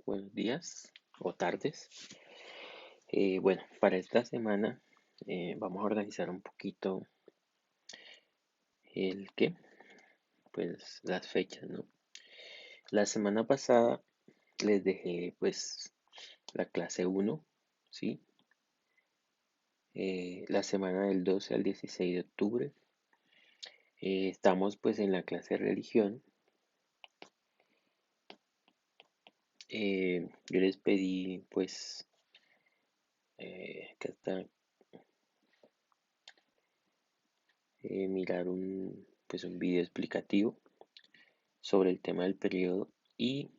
buenos días o tardes. Bueno, para esta semana vamos a organizar un poquito el qué, pues las fechas, ¿no? La semana pasada les dejé pues la clase uno, ¿sí? La semana del 12 al 16 de octubre. Estamos pues en la clase de religión. Yo les pedí pues que hasta mirar un video explicativo sobre el tema del periodo y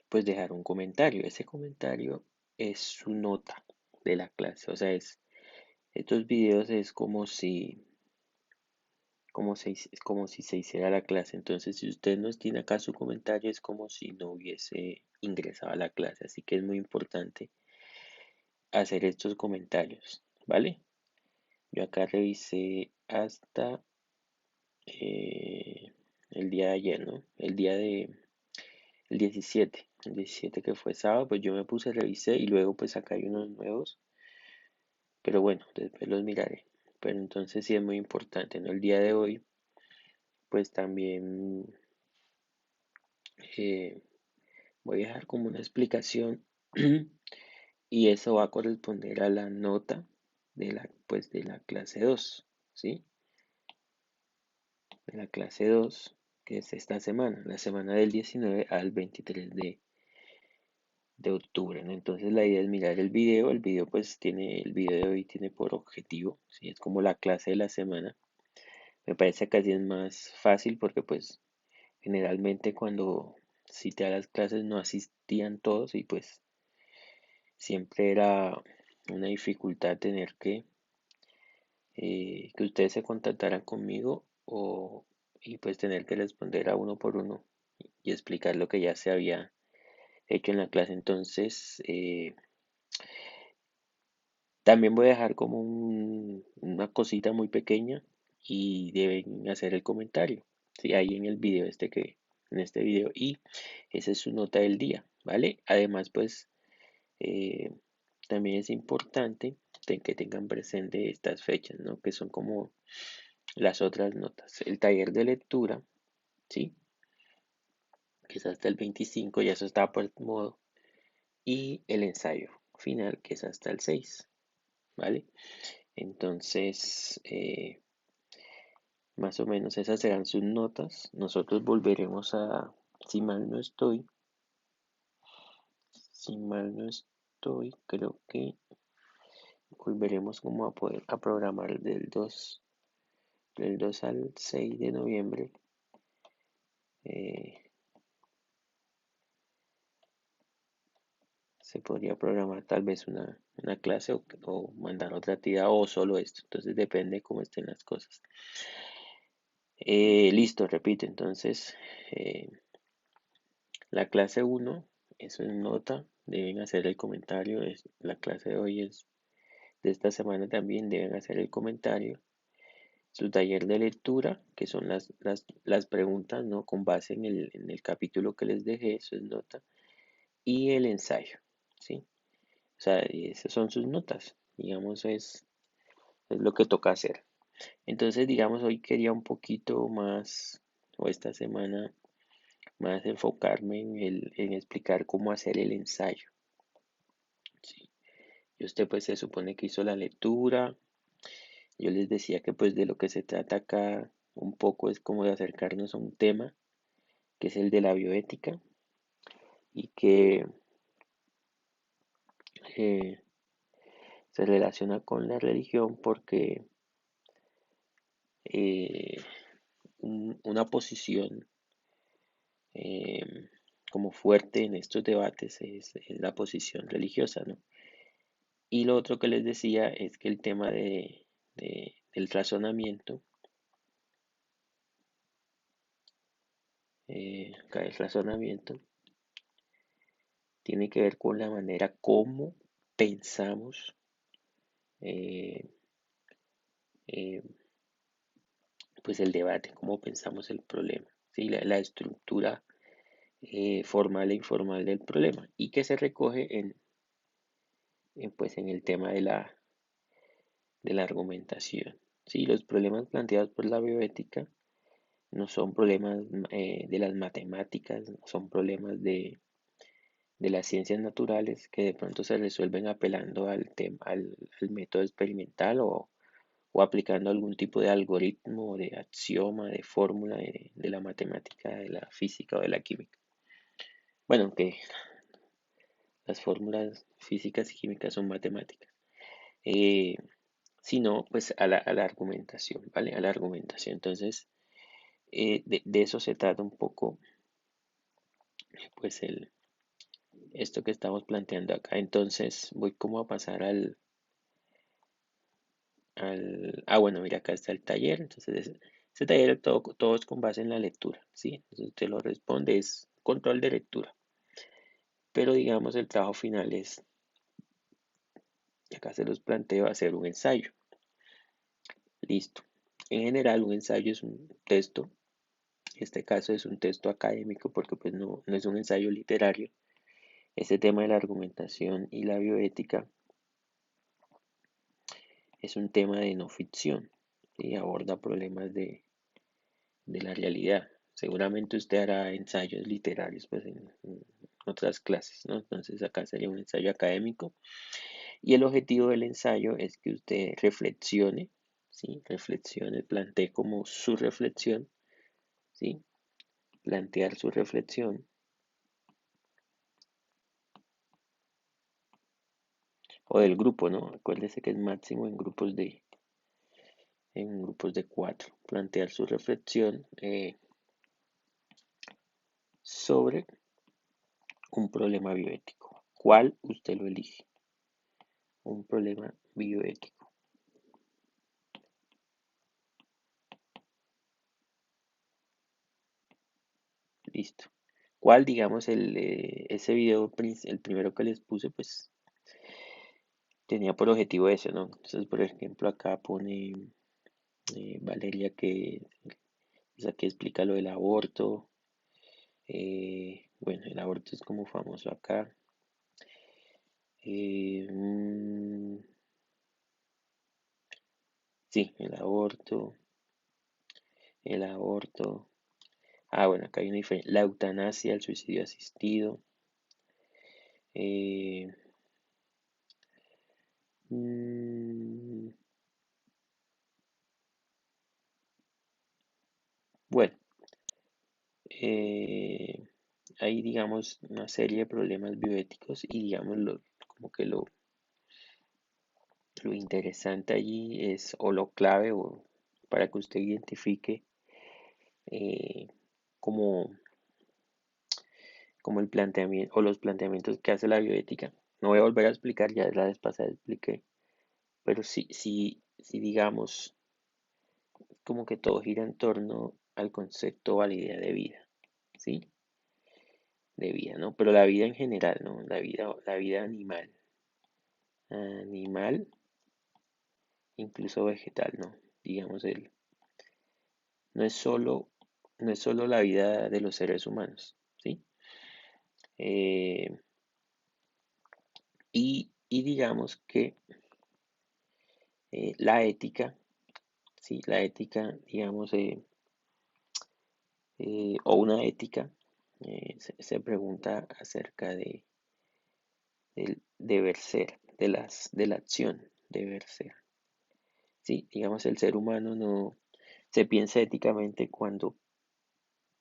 pues dejar un comentario. Ese comentario es su nota de la clase. O sea, estos videos es como si se hiciera la clase. Entonces, si usted no tiene acá su comentario, es como si no hubiese ingresado a la clase. Así que es muy importante hacer estos comentarios, ¿vale? Yo acá revisé hasta eh, el día de ayer, ¿no? El 17 que fue sábado, pues yo me puse, revisé y luego pues acá hay unos nuevos, pero bueno, después los miraré. Pero entonces sí es muy importante, ¿no? El día de hoy, pues también eh, voy a dejar como una explicación y eso va a corresponder a la nota pues de la clase 2, ¿sí? De la clase 2 que es esta semana, la semana del 19 al 23 de octubre, ¿no? Entonces la idea es mirar el video pues el video de hoy tiene por objetivo, ¿sí? Es como la clase de la semana. Me parece que así es más fácil porque pues generalmente cuando cité a las clases no asistían todos y pues siempre era una dificultad tener que ustedes se contactaran conmigo y pues tener que responder a uno por uno y explicar lo que ya se había hecho en la clase. Entonces, también voy a dejar como una cosita muy pequeña y deben hacer el comentario, ¿sí? Ahí en el video en este video y esa es su nota del día, ¿vale? Además, pues eh, también es importante que tengan presente estas fechas, ¿no? Que son como las otras notas. El taller de lectura, ¿sí? Que es hasta el 25, ya eso está por modo. Y el ensayo final, que es hasta el 6, ¿vale? Entonces, más o menos esas serán sus notas. Nosotros volveremos si mal no estoy, creo que volveremos como a poder a programar del dos al 6 de noviembre. eh, Se podría programar tal vez una clase o mandar otra actividad o solo esto. Entonces depende cómo estén las cosas. Listo, repito. Entonces, eh, la clase uno eso es nota. Deben hacer el comentario. La clase de hoy es de esta semana también. Deben hacer el comentario. Su taller de lectura, que son las preguntas, ¿no? Con base en el capítulo que les dejé, eso es nota. Y el ensayo, ¿sí? O sea, y esas son sus notas. Digamos, es lo que toca hacer. Entonces, digamos, hoy quería un poquito más, o esta semana, más enfocarme en explicar cómo hacer el ensayo. ¿Sí? Y usted pues se supone que hizo la lectura. Yo les decía que pues de lo que se trata acá un poco es como de acercarnos a un tema, que es el de la bioética, y que eh, se relaciona con la religión porque eh, una posición eh, como fuerte en estos debates es la posición religiosa, ¿no? Y lo otro que les decía es que el tema del razonamiento, acá el razonamiento, tiene que ver con la manera como pensamos eh, eh, pues el debate, cómo pensamos el problema, ¿sí? La estructura formal e informal del problema y que se recoge pues en el tema de la argumentación. Sí, los problemas planteados por la bioética no son problemas de las matemáticas, no son problemas de las ciencias naturales que de pronto se resuelven apelando al método experimental o aplicando algún tipo de algoritmo, de axioma, de fórmula de la matemática, de la física o de la química. Bueno, que las fórmulas físicas y químicas son matemáticas. Eh, Sino pues a la argumentación, ¿vale? A la argumentación. Entonces, de eso se trata un poco, pues, esto que estamos planteando acá. Entonces, voy como a pasar bueno, mira, acá está el taller. Entonces, ese taller todo es con base en la lectura, ¿sí? Entonces, usted lo responde, es control de lectura. Pero, digamos, el trabajo final es, acá se los planteo, hacer un ensayo. Listo. En general, un ensayo es un texto. En este caso es un texto académico porque pues no es un ensayo literario. Este tema de la argumentación y la bioética es un tema de no ficción y aborda problemas de la realidad. Seguramente usted hará ensayos literarios pues en otras clases, ¿no? Entonces acá sería un ensayo académico y el objetivo del ensayo es que usted reflexione, ¿sí? Reflexione, plantee como su reflexión, ¿sí? Plantear su reflexión o del grupo, ¿no? Acuérdese que es máximo en grupos de cuatro. Plantear su reflexión sobre un problema bioético. ¿Cuál usted lo elige? Un problema bioético. Listo. ¿Cuál, digamos, ese video, el primero que les puse, pues tenía por objetivo eso, ¿no? Entonces, por ejemplo, acá pone Valeria que es aquí explica lo del aborto. Bueno, el aborto es como famoso acá. Eh, mm, sí, el aborto, el aborto. Bueno, acá hay una diferencia. La eutanasia, el suicidio asistido. Eh, mm, bueno, eh, hay, digamos, una serie de problemas bioéticos y, digamos, como que lo interesante allí es, o lo clave, o para que usted identifique eh, como, como el planteamiento o los planteamientos que hace la bioética. No voy a volver a explicar, ya la vez pasada expliqué, pero sí digamos, como que todo gira en torno al concepto o a la idea de vida, ¿sí? De vida, ¿no? Pero la vida en general, ¿no? La vida animal, animal, incluso vegetal, ¿no? Digamos, no es solo, no es solo la vida de los seres humanos, ¿sí? Eh, y digamos que la ética, ¿sí? La ética, digamos, o una ética, se pregunta acerca del deber ser, de la acción, deber ser. Sí, digamos, el ser humano no se piensa éticamente cuando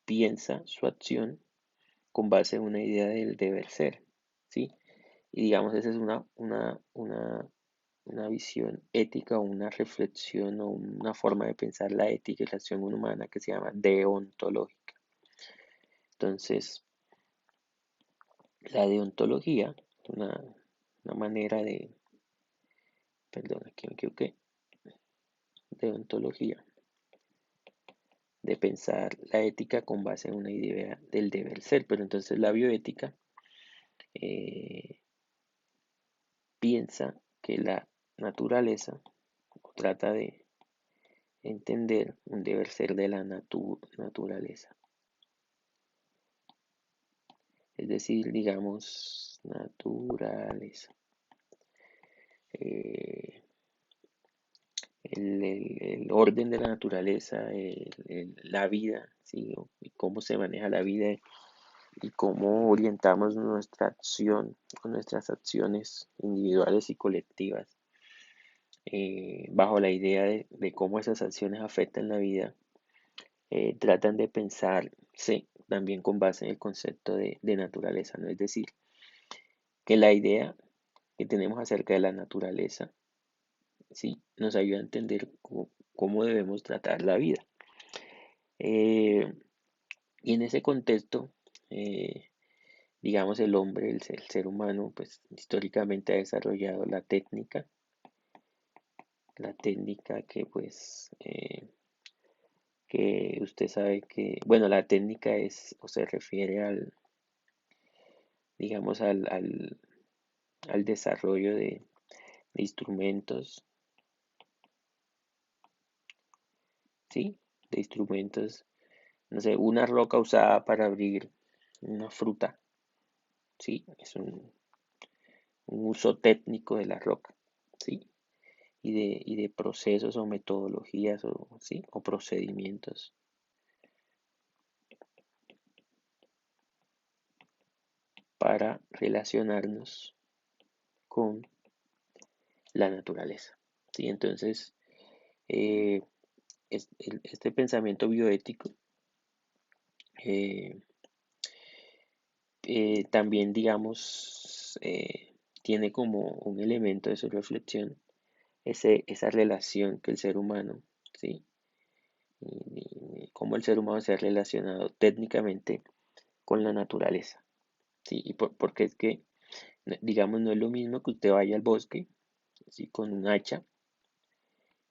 piensa su acción con base en una idea del deber ser, ¿sí? Y digamos, esa es una visión ética o una reflexión o una forma de pensar la ética y la acción humana que se llama deontológica. Entonces, la deontología, una, una manera de, perdón, aquí me equivoqué, deontología, de pensar la ética con base en una idea del deber ser, pero entonces la bioética eh, piensa que la naturaleza o trata de entender un deber ser de la naturaleza. es decir, digamos, naturaleza. Eh, el orden de la naturaleza, la vida, ¿sí? Y cómo se maneja la vida y cómo orientamos nuestra acción o nuestras acciones individuales y colectivas bajo la idea de cómo esas acciones afectan la vida, tratan de pensar, sí, también con base en el concepto de naturaleza, ¿no? Es decir, que la idea que tenemos acerca de la naturaleza, sí, nos ayuda a entender cómo debemos tratar la vida. Eh, y en ese contexto, eh, digamos, el hombre, el ser humano, pues históricamente ha desarrollado la técnica que pues que usted sabe que, bueno, la técnica es o se refiere digamos, al desarrollo de instrumentos, ¿sí? De instrumentos, no sé, una roca usada para abrir una fruta, ¿sí? Es un uso técnico de la roca, ¿sí? Y de procesos o metodologías o, ¿sí? O procedimientos para relacionarnos con la naturaleza, ¿sí? Entonces, eh, este pensamiento bioético eh, también, digamos, tiene como un elemento de su reflexión esa relación que el ser humano, ¿sí? Y cómo el ser humano se ha relacionado técnicamente con la naturaleza, ¿sí? Porque es que, digamos, no es lo mismo que usted vaya al bosque, ¿sí? Con un hacha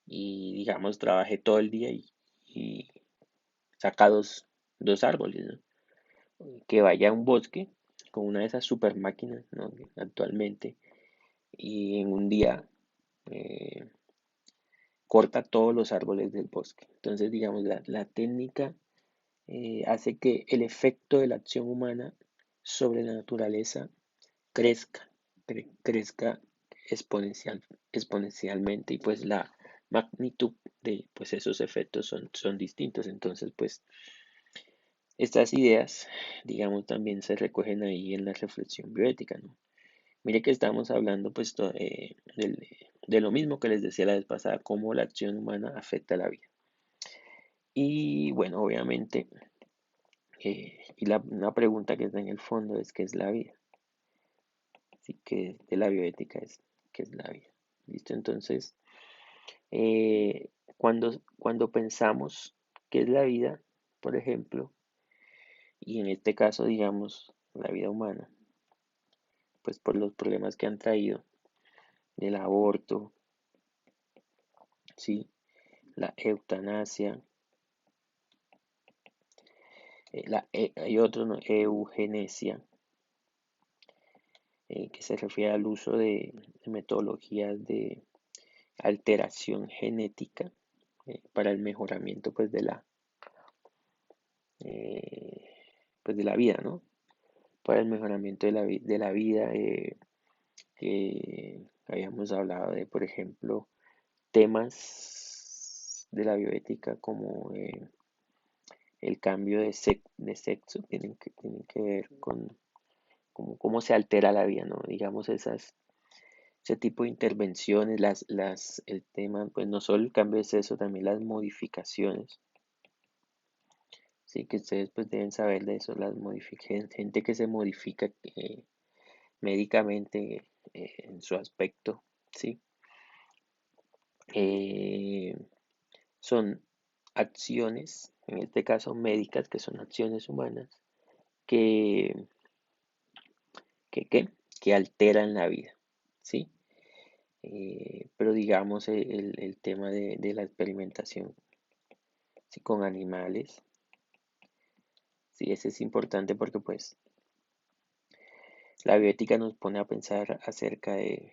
y, digamos, trabaje todo el día y saca dos árboles, ¿no? Que vaya a un bosque con una de esas super máquinas, ¿no? Actualmente y en un día eh, corta todos los árboles del bosque. Entonces, digamos, la técnica hace que el efecto de la acción humana sobre la naturaleza crezca, crezca exponencialmente y pues la magnitud de pues esos efectos son distintos. Entonces, pues estas ideas, digamos, también se recogen ahí en la reflexión bioética, ¿no? Mire que estamos hablando pues de lo mismo que les decía la vez pasada, cómo la acción humana afecta la vida. Y bueno, obviamente, una pregunta que está en el fondo es ¿qué es la vida? Así que de la bioética es ¿qué es la vida? ¿Listo? Entonces, cuando pensamos qué es la vida, por ejemplo, y en este caso, digamos, la vida humana, pues por los problemas que han traído del aborto, ¿sí? La eutanasia, hay otro, ¿no? Eugenesia, que se refiere al uso de metodologías de alteración genética para el mejoramiento eh, pues de la vida, ¿no? Para el mejoramiento de la vida, que habíamos hablado de, por ejemplo, temas de la bioética como el cambio de sexo, tienen que ver con cómo se altera la vida, ¿no? Digamos, ese tipo de intervenciones, el tema, pues no solo el cambio de sexo, también las modificaciones, sí, que ustedes pues deben saber de eso, las modificaciones, gente que se modifica médicamente en su aspecto, sí, eh, son acciones, en este caso médicas, que son acciones humanas, que, que, que alteran la vida, ¿sí? Pero digamos el tema de la experimentación, ¿sí? Con animales, sí, ese es importante porque pues la bioética nos pone a pensar acerca de-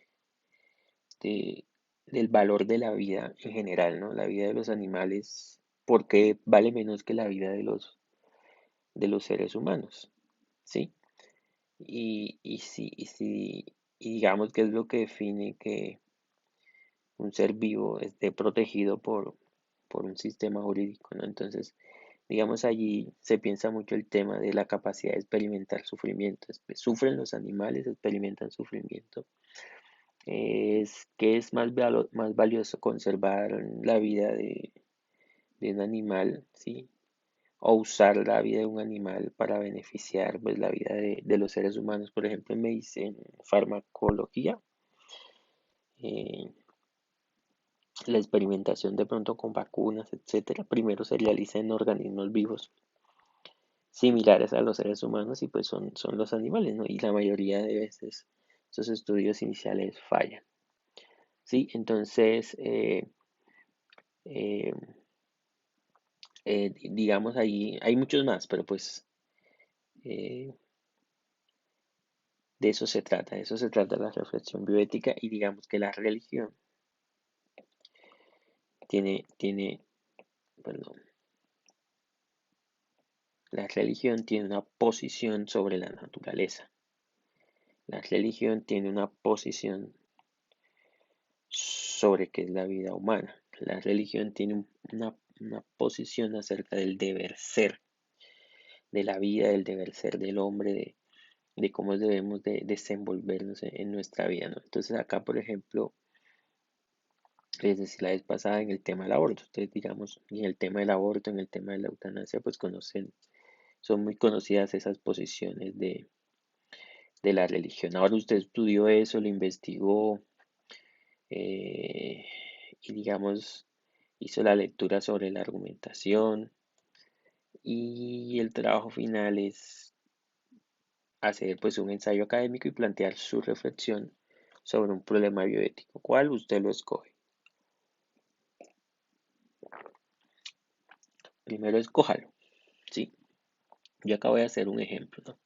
del valor de la vida en general, ¿no? La vida de los animales, ¿por qué vale menos que la vida de los seres humanos? ¿Sí? y digamos que es lo que define que un ser vivo esté protegido por un sistema jurídico, ¿no? Entonces, digamos, allí se piensa mucho el tema de la capacidad de experimentar sufrimiento. Sufren los animales, experimentan sufrimiento. ¿Qué es más valioso? Conservar la vida de un animal, ¿sí? O usar la vida de un animal para beneficiar, pues, la vida de los seres humanos. Por ejemplo, en farmacología, eh, la experimentación de pronto con vacunas, etcétera, primero se realiza en organismos vivos similares a los seres humanos y pues son los animales, ¿no? Y la mayoría de veces esos estudios iniciales fallan, ¿sí? Entonces, eh, digamos ahí, hay muchos más, pero pues eh, de eso se trata la reflexión bioética y digamos que tiene, perdón, la religión tiene una posición sobre la naturaleza. La religión tiene una posición sobre qué es la vida humana. La religión tiene una posición acerca del deber ser de la vida, del deber ser del hombre, de cómo debemos de desenvolvernos en nuestra vida, ¿no? Entonces acá, por ejemplo, les decía la vez pasada en el tema del aborto, ustedes digamos, en el tema del aborto, en el tema de la eutanasia, pues conocen, son muy conocidas esas posiciones de la religión. Ahora usted estudió eso, lo investigó, eh, y digamos, hizo la lectura sobre la argumentación y el trabajo final es hacer pues un ensayo académico y plantear su reflexión sobre un problema bioético. ¿Cuál usted lo escoge? Primero escójalo, ¿sí? Yo acabo de hacer un ejemplo, ¿no?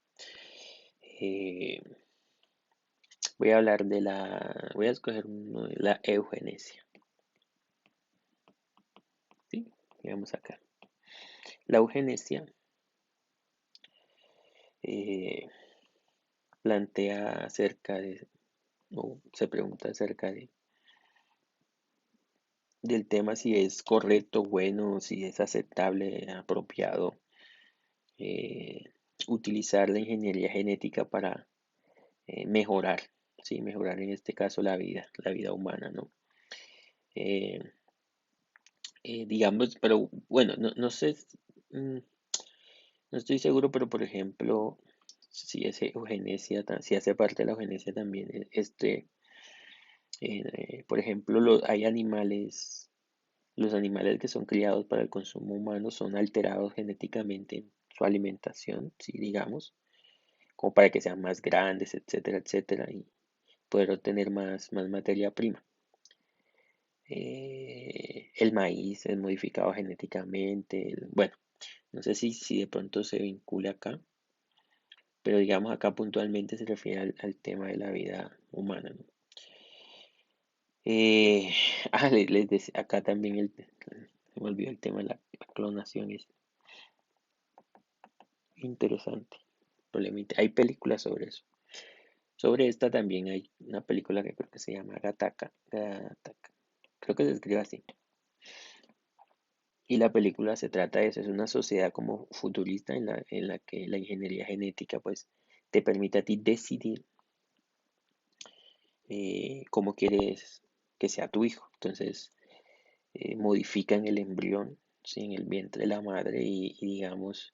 Eh, voy a escoger uno de la eugenesia, ¿sí? Digamos acá. La eugenesia eh, plantea acerca de, o se pregunta acerca del tema si es correcto, bueno, si es aceptable, apropiado eh, utilizar la ingeniería genética para mejorar, sí, mejorar en este caso la vida humana, ¿no? Eh, digamos, pero bueno, no sé, mm, no estoy seguro, pero por ejemplo, si es eugenesia, si hace parte de la eugenesia también, por ejemplo, hay animales. Los animales que son criados para el consumo humano son alterados genéticamente en su alimentación, sí, digamos, como para que sean más grandes, etcétera, etcétera, y poder obtener más materia prima. El maíz es modificado genéticamente, bueno, no sé si de pronto se vincula acá, pero digamos acá puntualmente se refiere al tema de la vida humana, ¿no? Eh, les decía, acá también se me olvidó el tema de la clonación, es interesante. Hay películas sobre eso. Sobre esta también hay una película que creo que se llama Gattaca. Creo que se escribe así. Y la película se trata de eso, es una sociedad como futurista en la que la ingeniería genética pues te permite a ti decidir cómo quieres que sea tu hijo. Entonces modifican el embrión, ¿sí? En el vientre de la madre y digamos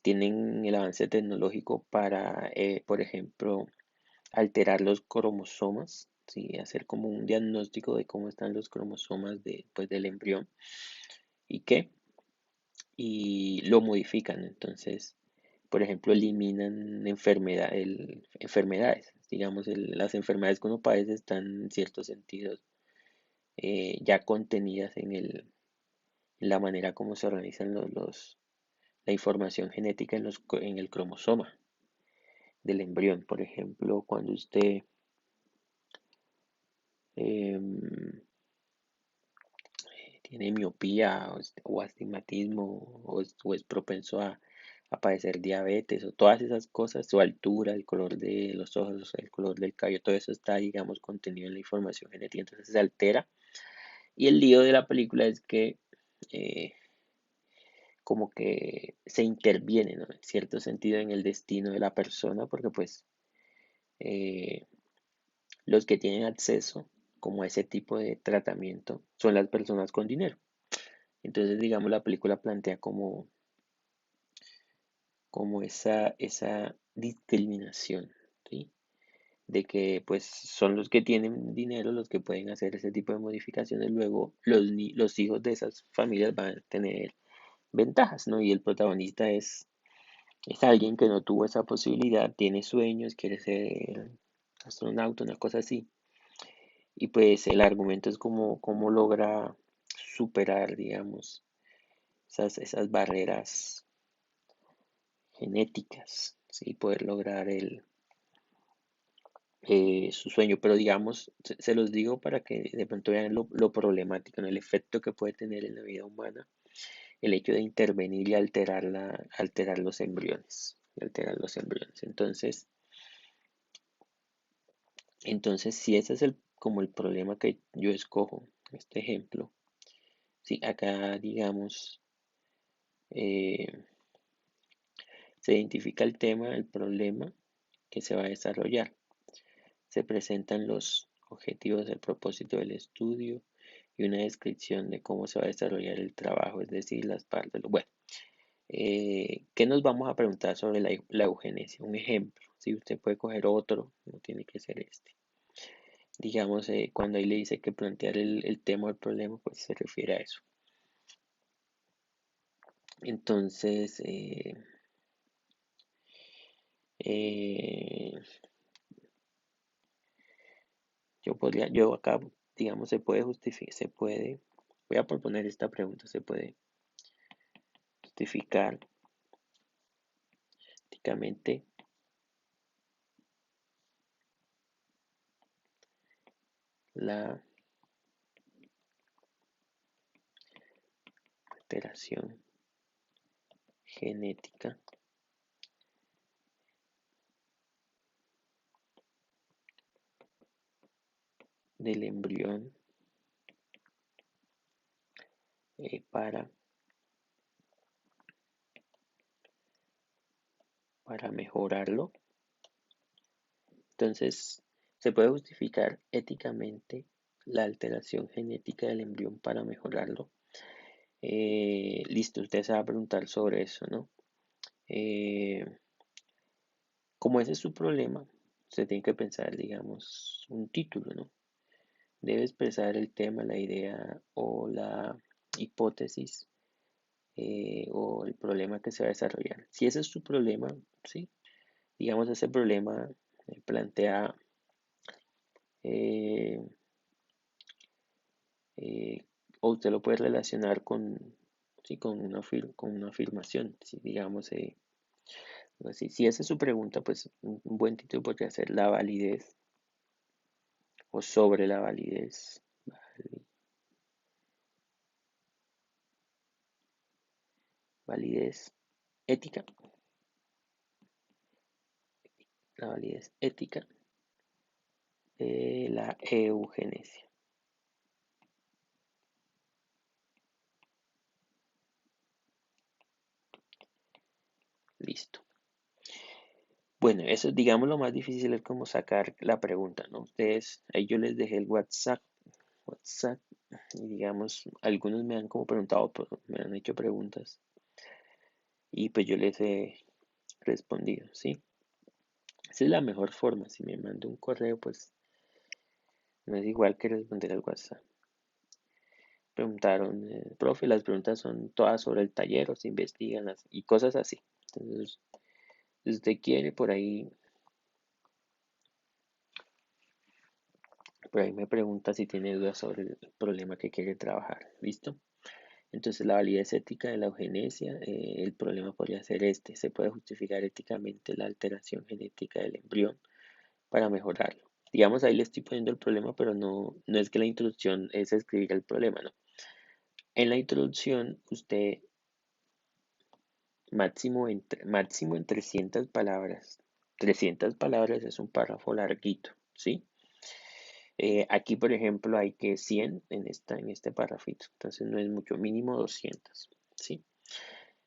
tienen el avance tecnológico para, por ejemplo, alterar los cromosomas, ¿sí? Hacer como un diagnóstico de cómo están los cromosomas pues, del embrión y qué, y lo modifican. Entonces, por ejemplo, eliminan enfermedades. Digamos, las enfermedades que uno padece están en ciertos sentidos ya contenidas en la manera como se organizan la información genética en el cromosoma del embrión. Por ejemplo, cuando usted em, tiene miopía o astigmatismo o es propenso a a padecer diabetes o todas esas cosas, su altura, el color de los ojos, el color del cabello, todo eso está, digamos, contenido en la información genética, entonces se altera. Y el lío de la película es que eh, como que se interviene, ¿no? En cierto sentido en el destino de la persona, porque pues eh, los que tienen acceso como a ese tipo de tratamiento son las personas con dinero. Entonces, digamos, la película plantea como esa discriminación, ¿sí? De que pues son los que tienen dinero los que pueden hacer ese tipo de modificaciones, luego los hijos de esas familias van a tener ventajas, ¿no? Y el protagonista es alguien que no tuvo esa posibilidad, tiene sueños, quiere ser astronauta, una cosa así. Y pues el argumento es cómo logra superar, digamos, esas barreras genéticas, ¿sí? Poder lograr su sueño. Pero digamos, se los digo para que de pronto vean lo problemático, ¿no? El efecto que puede tener en la vida humana el hecho de intervenir y alterar los embriones. Alterar los embriones. Entonces, si ese es como el problema que yo escojo, este ejemplo, si acá, digamos, eh, se identifica el tema, el problema que se va a desarrollar. Se presentan los objetivos, el propósito del estudio y una descripción de cómo se va a desarrollar el trabajo, es decir, las partes. Bueno, ¿qué nos vamos a preguntar sobre la eugenesia? Un ejemplo, si usted puede coger otro, no tiene que ser este. Digamos, cuando ahí le dice que plantear el tema o el problema, pues se refiere a eso. Entonces, eh, yo acá, digamos, se puede justificar, voy a proponer esta pregunta, se puede justificar prácticamente la alteración genética del embrión para mejorarlo. Entonces, se puede justificar éticamente la alteración genética del embrión para mejorarlo. Listo, usted se va a preguntar sobre eso, ¿no? Eh, como ese es su problema, usted tiene que pensar, digamos, un título, ¿no? Debe expresar el tema, la idea o la hipótesis o el problema que se va a desarrollar. Si ese es su problema, ¿sí? Digamos, ese problema plantea eh, eh, o usted lo puede relacionar sí, con una afirmación. Si digamos, si esa es su pregunta, pues un buen título podría ser la validez o sobre la validez. Validez ética. La validez ética de la eugenesia. Listo. Bueno, eso digamos lo más difícil es como sacar la pregunta, ¿no? Ustedes, ahí yo les dejé el WhatsApp, y digamos, algunos me han como preguntado, me han hecho preguntas y pues yo les he respondido, ¿sí? Esa es la mejor forma, si me manda un correo, pues no es igual que responder al WhatsApp. Preguntaron, profe, las preguntas son todas sobre el taller o se investigan y cosas así. Entonces, si usted quiere, por ahí me pregunta si tiene dudas sobre el problema que quiere trabajar. ¿Listo? Entonces, la validez ética de la eugenesia, el problema podría ser este. Se puede justificar éticamente la alteración genética del embrión para mejorarlo. Digamos, ahí le estoy poniendo el problema, pero no es que la introducción es escribir el problema, ¿no? En la introducción, usted máximo en 300 palabras. 300 palabras es un párrafo larguito, ¿sí? Aquí, por ejemplo, hay que 100 en este párrafito, entonces no es mucho, mínimo 200, ¿sí?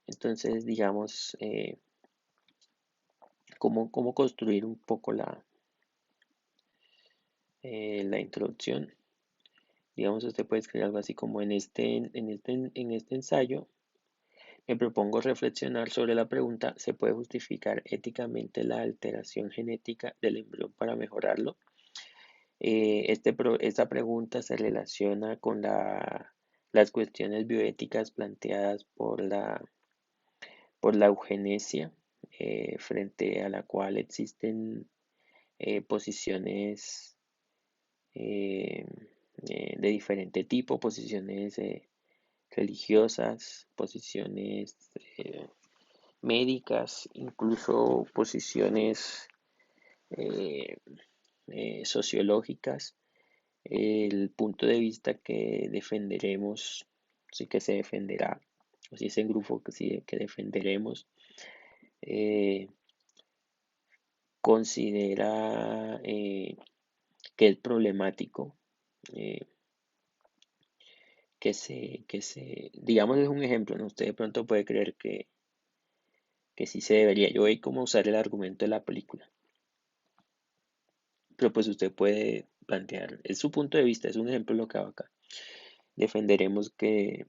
Entonces, digamos, ¿cómo construir un poco la introducción? Digamos, usted puede escribir algo así como en este ensayo, me propongo reflexionar sobre la pregunta, ¿se puede justificar éticamente la alteración genética del embrión para mejorarlo? Esta pregunta se relaciona con las cuestiones bioéticas planteadas por la eugenesia, frente a la cual existen posiciones eh, de diferente tipo, posiciones religiosas, posiciones médicas, incluso posiciones eh, sociológicas. El punto de vista que defenderemos, sí que se defenderá, o si es el grupo que, sí, que defenderemos, eh, considera que es problemático, eh, digamos, es un ejemplo, ¿no? Usted de pronto puede creer que sí se debería. Yo voy como a usar el argumento de la película, pero pues usted puede plantear, es su punto de vista, es un ejemplo lo que hago acá. Defenderemos que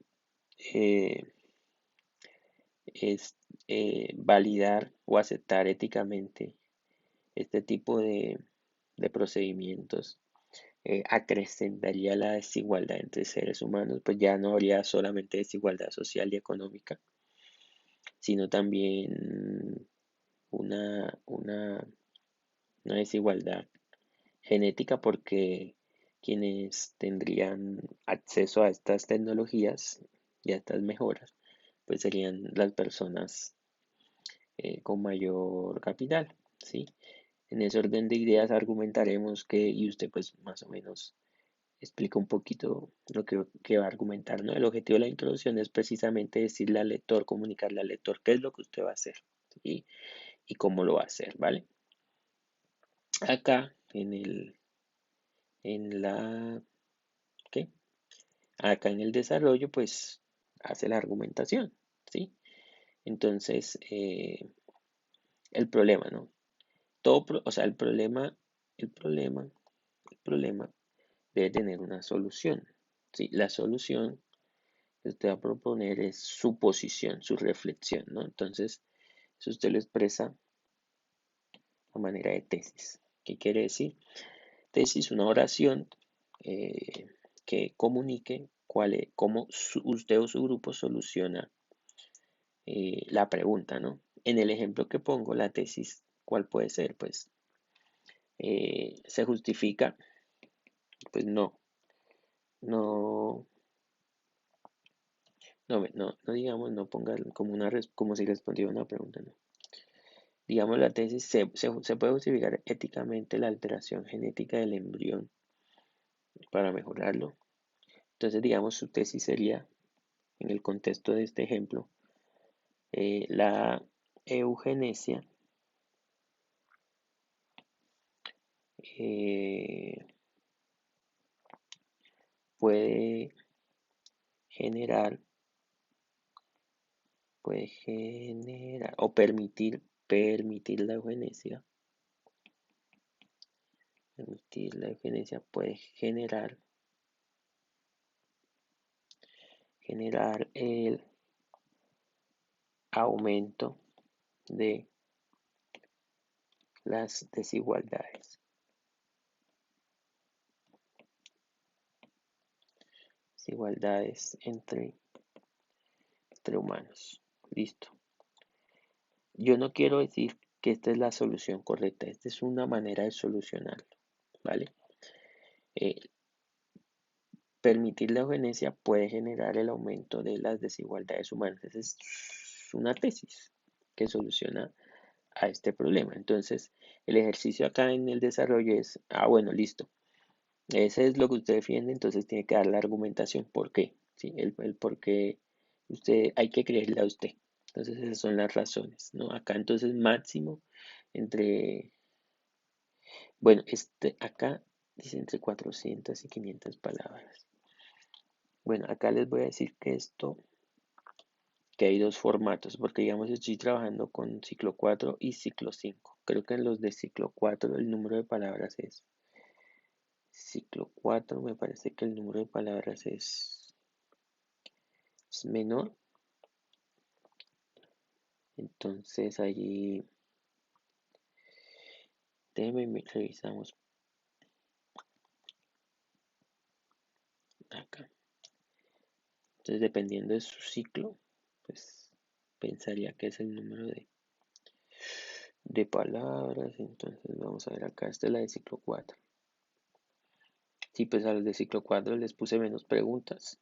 eh, es validar o aceptar éticamente este tipo de procedimientos acrecentaría la desigualdad entre seres humanos, pues ya no habría solamente desigualdad social y económica, sino también una desigualdad genética porque quienes tendrían acceso a estas tecnologías y a estas mejoras, pues serían las personas con mayor capital, ¿sí? En ese orden de ideas argumentaremos y usted pues más o menos explica un poquito lo que va a argumentar, ¿no? El objetivo de la introducción es precisamente decirle al lector, comunicarle al lector qué es lo que usted va a hacer, ¿sí? Y cómo lo va a hacer, ¿vale? Acá en la, ¿qué? Acá en el desarrollo, pues hace la argumentación, ¿sí? Entonces, el problema, ¿no? O sea, el problema, el problema debe tener una solución, ¿sí? La solución que usted va a proponer es su posición, su reflexión, ¿no? Entonces, si usted lo expresa a manera de tesis. ¿Qué quiere decir? Tesis, una oración eh, que comunique cómo usted o su grupo soluciona la pregunta, ¿no? En el ejemplo que pongo, la tesis, ¿cuál puede ser? Pues se justifica, pues no, no digamos, no ponga como si respondiera una pregunta, no. Digamos, la tesis se puede justificar éticamente la alteración genética del embrión para mejorarlo. Entonces, digamos, su tesis sería, en el contexto de este ejemplo, la eugenesia eh, puede generar, o permitir la eugenesia, puede generar el aumento de las desigualdades entre humanos. Listo. Yo no quiero decir que esta es la solución correcta, esta es una manera de solucionarlo, ¿vale? Eh, Permitir la eugenesia puede generar el aumento de las desigualdades humanas. Esa es una tesis que soluciona a este problema. Entonces, el ejercicio acá en el desarrollo es, bueno, listo. Ese es lo que usted defiende, entonces tiene que dar la argumentación. ¿Por qué? ¿Sí? El por qué hay que creerle a usted. Entonces esas son las razones, ¿no? Acá entonces máximo entre, bueno, acá dice entre 400 y 500 palabras. Bueno, acá les voy a decir que hay dos formatos, porque digamos estoy trabajando con ciclo 4 y ciclo 5. Creo que en los de ciclo 4 el número de palabras es, ciclo 4 me parece que el número de palabras es menor. Entonces allí, revisamos acá. Entonces dependiendo de su ciclo, pues pensaría que es el número de palabras. Entonces vamos a ver acá, esta es la de ciclo 4. Sí, pues a los de ciclo 4 les puse menos preguntas.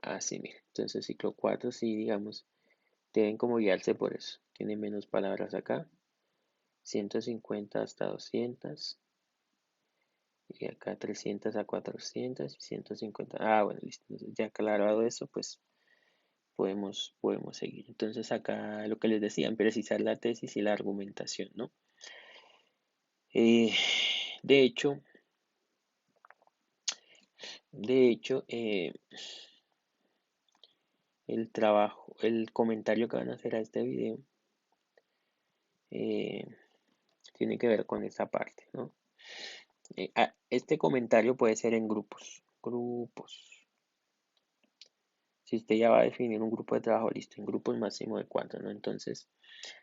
Así, mira. Entonces ciclo 4 sí, digamos, deben como guiarse por eso. Tiene menos palabras acá. 150 hasta 200. Y acá 300 a 400 y 150. Ah, bueno, listo. Entonces, ya aclarado eso, pues podemos seguir. Entonces acá lo que les decía, precisar la tesis y la argumentación, ¿no? Eh, de hecho, de hecho, el trabajo, el comentario que van a hacer a este video eh, tiene que ver con esta parte, ¿no? Este comentario puede ser en grupos, grupos. Si usted ya va a definir un grupo de trabajo, listo, en grupos máximo de 4, ¿no? Entonces,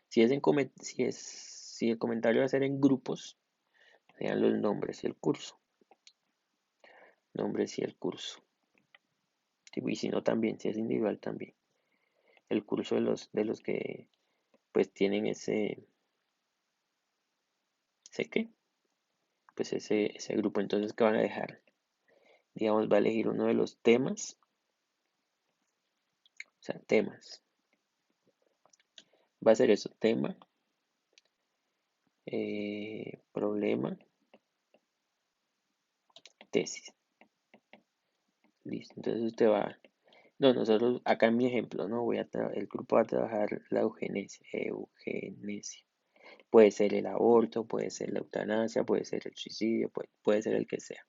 si el comentario va a ser en grupos, sean los nombres y el curso. Nombres y el curso. Y si no también, si es individual también. El curso de los que pues tienen ese qué, pues ese grupo. Entonces, ¿qué van a dejar? Digamos, va a elegir uno de los temas, o sea, temas. Va a ser eso, tema, problema, tesis. Listo, entonces usted va. No, nosotros, acá en mi ejemplo, ¿no? El grupo va a trabajar la eugenesia. Puede ser el aborto, puede ser la eutanasia, puede ser el suicidio, puede ser el que sea.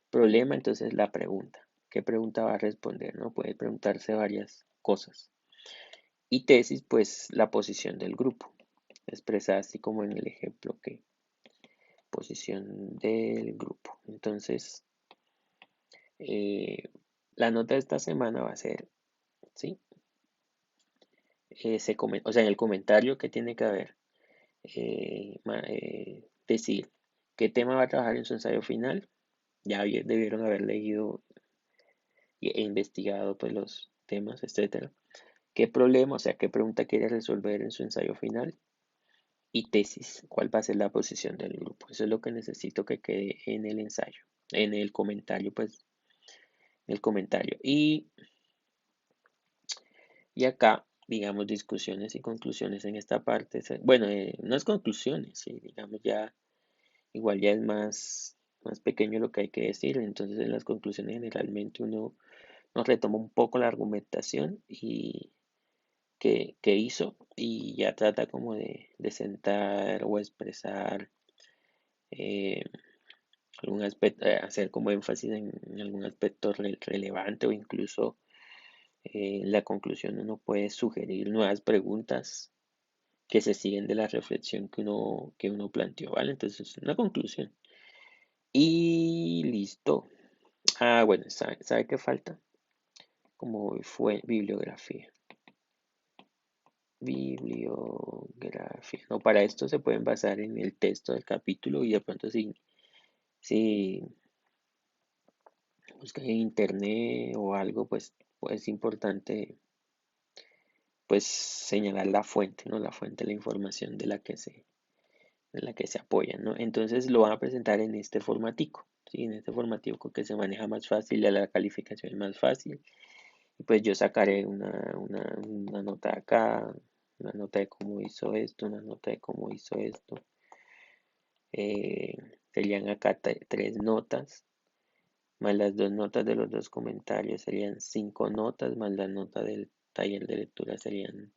Problema, entonces la pregunta. ¿Qué pregunta va a responder, no? Puede preguntarse varias cosas. Y tesis, pues la posición del grupo, expresada así como en el ejemplo que posición del grupo. Entonces, eh, la nota de esta semana va a ser, ¿sí? O sea, en el comentario que tiene que haber, decir qué tema va a trabajar en su ensayo final. Ya debieron haber leído e investigado pues los temas, etcétera. ¿Qué problema, o sea, qué pregunta quiere resolver en su ensayo final? Y tesis, cuál va a ser la posición del grupo. Eso es lo que necesito que quede en el ensayo, en el comentario, pues, en el comentario. Y acá, digamos, discusiones y conclusiones en esta parte. Bueno, no es conclusiones, sí, digamos, ya igual ya es más pequeño lo que hay que decir. Entonces, en las conclusiones generalmente uno nos retoma un poco la argumentación y que hizo y ya trata como de sentar o expresar eh, algún aspecto, hacer como énfasis en algún aspecto relevante o incluso en la conclusión uno puede sugerir nuevas preguntas que se siguen de la reflexión que uno planteó, ¿vale? Entonces, una conclusión. Y listo. Ah, bueno, ¿sabe qué falta? Como fue bibliografía. Bibliografía. No, para esto se pueden basar en el texto del capítulo y de pronto si buscan en internet o algo, pues es importante pues señalar la fuente, ¿no? La fuente de la información de la que se apoyan, ¿no? Entonces lo van a presentar en este formatico, ¿sí? En este formatico que se maneja más fácil, la calificación es más fácil. Y pues yo sacaré una nota acá, una nota de cómo hizo esto, una nota de cómo hizo esto. Serían acá tres notas, más las dos notas de los dos comentarios serían 5 notas, más la nota del taller de lectura serían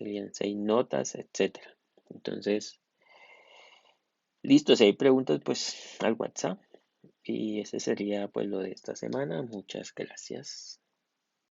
serían 6 notas, etcétera. Entonces, listo, si hay preguntas, pues al WhatsApp. Y ese sería pues lo de esta semana. Muchas gracias.